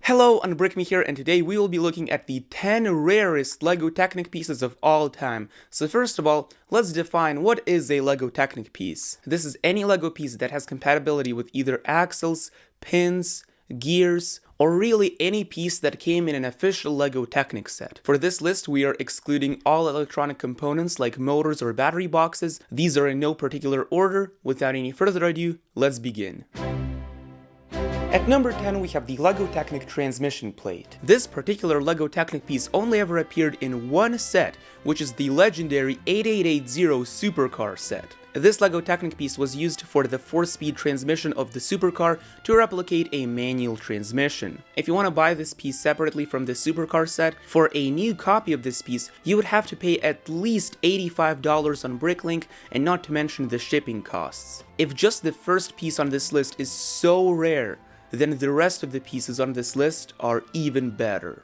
Hello, Unbrick here, and today we will be looking at the 10 rarest LEGO Technic pieces of all time. So first of all, let's define what is a LEGO Technic piece. This is any LEGO piece that has compatibility with either axles, pins, gears, or really any piece that came in an official LEGO Technic set. For this list, we are excluding all electronic components like motors or battery boxes. These are in no particular order. Without any further ado, let's begin. At number 10 we have the LEGO Technic transmission plate. This particular LEGO Technic piece only ever appeared in one set, which is the legendary 8880 Supercar set. This LEGO Technic piece was used for the 4-speed transmission of the Supercar to replicate a manual transmission. If you want to buy this piece separately from the Supercar set, for a new copy of this piece, you would have to pay at least $85 on Bricklink, and not to mention the shipping costs. If just the first piece on this list is so rare, then the rest of the pieces on this list are even better.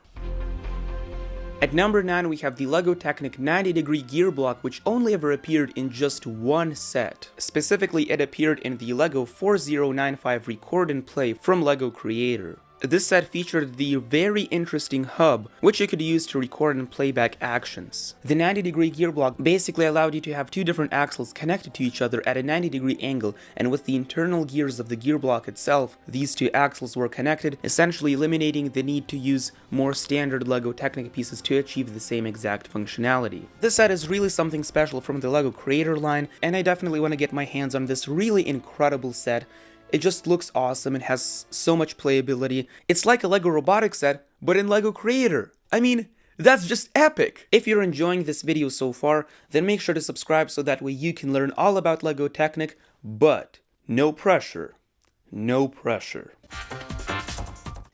At number 9 we have the LEGO Technic 90-degree gear block, which only ever appeared in just one set. Specifically, it appeared in the LEGO 4095 Record and Play from LEGO Creator. This set featured the very interesting hub, which you could use to record and play back actions. The 90-degree gear block basically allowed you to have two different axles connected to each other at a 90-degree angle, and with the internal gears of the gear block itself, these two axles were connected, essentially eliminating the need to use more standard LEGO Technic pieces to achieve the same exact functionality. This set is really something special from the LEGO Creator line, and I definitely want to get my hands on this really incredible set. It just looks awesome and has so much playability. It's like a LEGO robotics set, but in LEGO Creator. I mean, that's just epic! If you're enjoying this video so far, then make sure to subscribe so that way you can learn all about LEGO Technic, but no pressure. No pressure.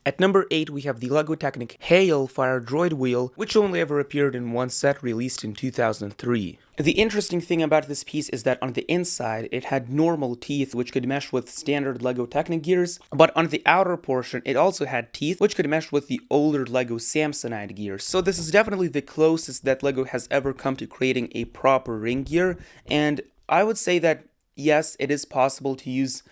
At number 8 we have the LEGO Technic Hailfire Droid wheel, which only ever appeared in one set released in 2003. The interesting thing about this piece is that on the inside it had normal teeth which could mesh with standard LEGO Technic gears, but on the outer portion it also had teeth which could mesh with the older LEGO Samsonite gears. So this is definitely the closest that LEGO has ever come to creating a proper ring gear, and I would say that yes, it is possible to use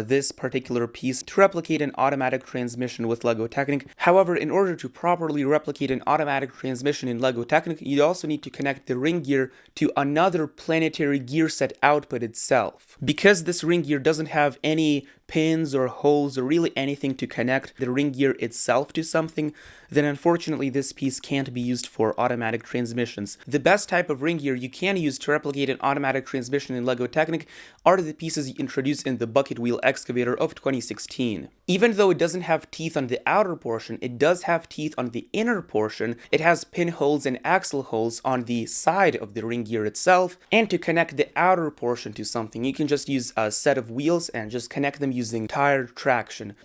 this particular piece to replicate an automatic transmission with LEGO Technic. However, in order to properly replicate an automatic transmission in LEGO Technic, you also need to connect the ring gear to another planetary gear set output itself. Because this ring gear doesn't have any pins or holes or really anything to connect the ring gear itself to something, then unfortunately this piece can't be used for automatic transmissions. The best type of ring gear you can use to replicate an automatic transmission in LEGO Technic are the pieces you introduce in the bucket wheel excavator of 2016. Even though it doesn't have teeth on the outer portion, it does have teeth on the inner portion. It has pinholes and axle holes on the side of the ring gear itself, and to connect the outer portion to something, you can just use a set of wheels and just connect them using tire traction.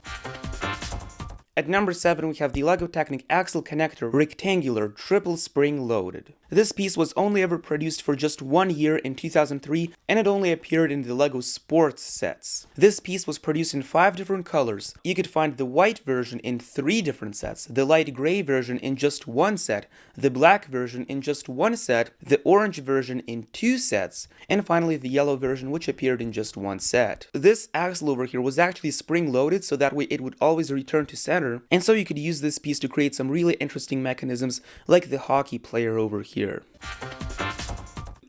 At number 7 we have the LEGO Technic Axle Connector Rectangular Triple Spring Loaded. This piece was only ever produced for just 1 year in 2003, and it only appeared in the LEGO Sports sets. This piece was produced in 5 different colors. You could find the white version in 3 different sets, the light gray version in just 1 set, the black version in just 1 set, the orange version in 2 sets, and finally the yellow version which appeared in just 1 set. This axle over here was actually spring loaded, so that way it would always return to center, and so you could use this piece to create some really interesting mechanisms like the hockey player over here.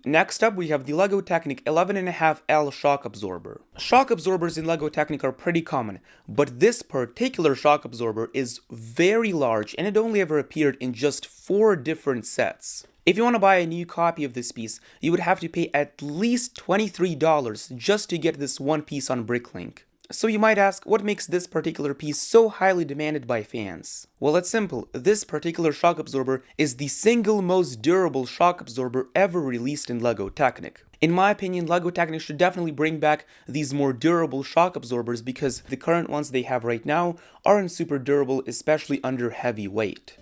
Next up we have the LEGO Technic 11.5L shock absorber. Shock absorbers in LEGO Technic are pretty common, but this particular shock absorber is very large and it only ever appeared in just 4 different sets. If you want to buy a new copy of this piece, you would have to pay at least $23 just to get this one piece on Bricklink. So you might ask, what makes this particular piece so highly demanded by fans? Well, it's simple. This particular shock absorber is the single most durable shock absorber ever released in LEGO Technic. In my opinion, LEGO Technic should definitely bring back these more durable shock absorbers because the current ones they have right now aren't super durable, especially under heavy weight.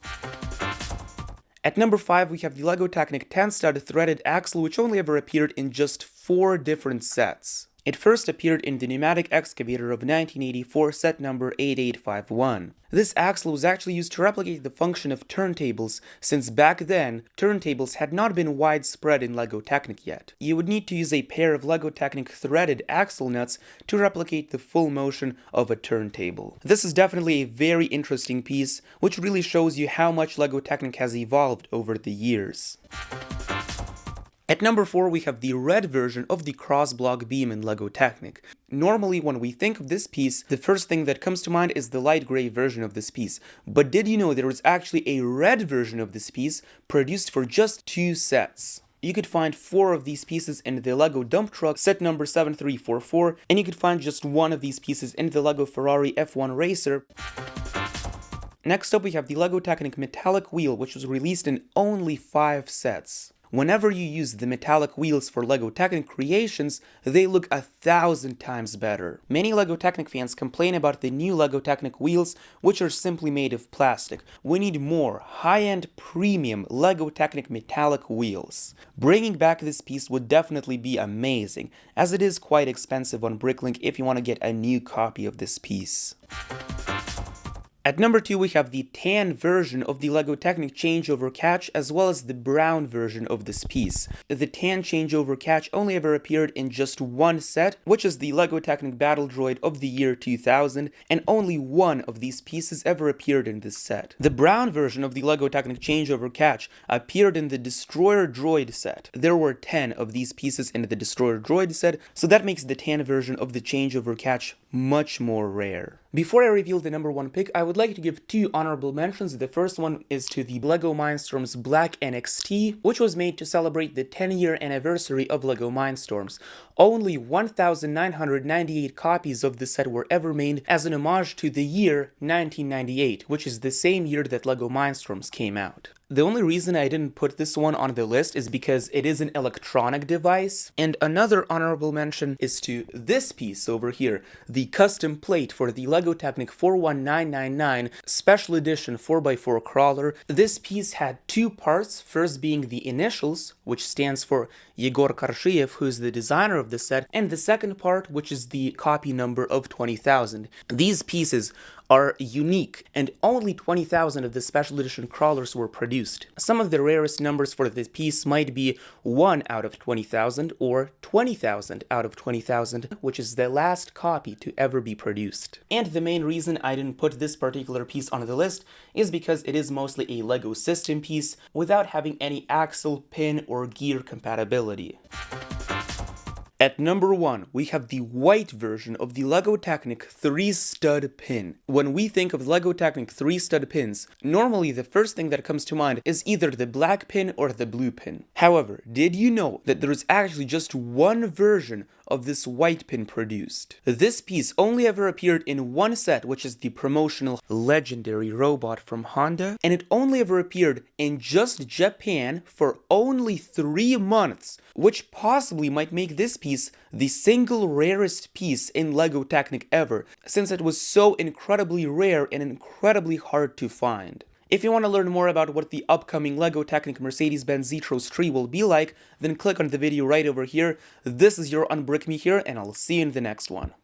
At number 5 we have the LEGO Technic TenStar threaded axle, which only ever appeared in just 4 different sets. It first appeared in the pneumatic excavator of 1984 set number 8851. This axle was actually used to replicate the function of turntables, since back then, turntables had not been widespread in LEGO Technic yet. You would need to use a pair of LEGO Technic threaded axle nuts to replicate the full motion of a turntable. This is definitely a very interesting piece, which really shows you how much LEGO Technic has evolved over the years. At number 4, we have the red version of the Crossblock beam in LEGO Technic. Normally, when we think of this piece, the first thing that comes to mind is the light gray version of this piece. But did you know there was actually a red version of this piece produced for just 2 sets? You could find 4 of these pieces in the LEGO dump truck set number 7344, and you could find just 1 of these pieces in the LEGO Ferrari F1 Racer. Next up, we have the LEGO Technic metallic wheel, which was released in only 5 sets. Whenever you use the metallic wheels for LEGO Technic creations, they look 1,000 times better. Many LEGO Technic fans complain about the new LEGO Technic wheels, which are simply made of plastic. We need more high-end premium LEGO Technic metallic wheels. Bringing back this piece would definitely be amazing, as it is quite expensive on Bricklink if you want to get a new copy of this piece. At number 2, we have the tan version of the LEGO Technic changeover catch, as well as the brown version of this piece. The tan changeover catch only ever appeared in just 1 set, which is the LEGO Technic Battle Droid of the year 2000, and only 1 of these pieces ever appeared in this set. The brown version of the LEGO Technic changeover catch appeared in the Destroyer Droid set. There were 10 of these pieces in the Destroyer Droid set, so that makes the tan version of the changeover catch much more rare. Before I reveal the number 1 pick, I would like to give 2 honorable mentions. The first one is to the LEGO Mindstorms Black NXT, which was made to celebrate the 10-year anniversary of LEGO Mindstorms. Only 1,998 copies of this set were ever made as an homage to the year 1998, which is the same year that LEGO Mindstorms came out. The only reason I didn't put this one on the list is because it is an electronic device. And another honorable mention is to this piece over here, the custom plate for the LEGO Technic 41999 Special Edition 4x4 crawler. This piece had 2 parts, first being the initials, which stands for Yegor Karshiev, who is the designer of the set, and the second part, which is the copy number of 20,000. These pieces are unique, and only 20,000 of the special edition crawlers were produced. Some of the rarest numbers for this piece might be 1 out of 20,000 or 20,000 out of 20,000, which is the last copy to ever be produced. And the main reason I didn't put this particular piece on the list is because it is mostly a LEGO system piece without having any axle, pin, or gear compatibility. At number 1, we have the white version of the LEGO Technic 3-stud pin. When we think of LEGO Technic 3-stud pins, normally the first thing that comes to mind is either the black pin or the blue pin. However, did you know that there is actually just 1 version of this white pin produced? This piece only ever appeared in 1 set, which is the promotional legendary robot from Honda, and it only ever appeared in just Japan for only 3 months, which possibly might make this piece the single rarest piece in LEGO Technic ever, since it was so incredibly rare and incredibly hard to find. If you want to learn more about what the upcoming LEGO Technic Mercedes-Benz Zetros 3 will be like, then click on the video right over here. This is your Unbrick Me here, and I'll see you in the next one.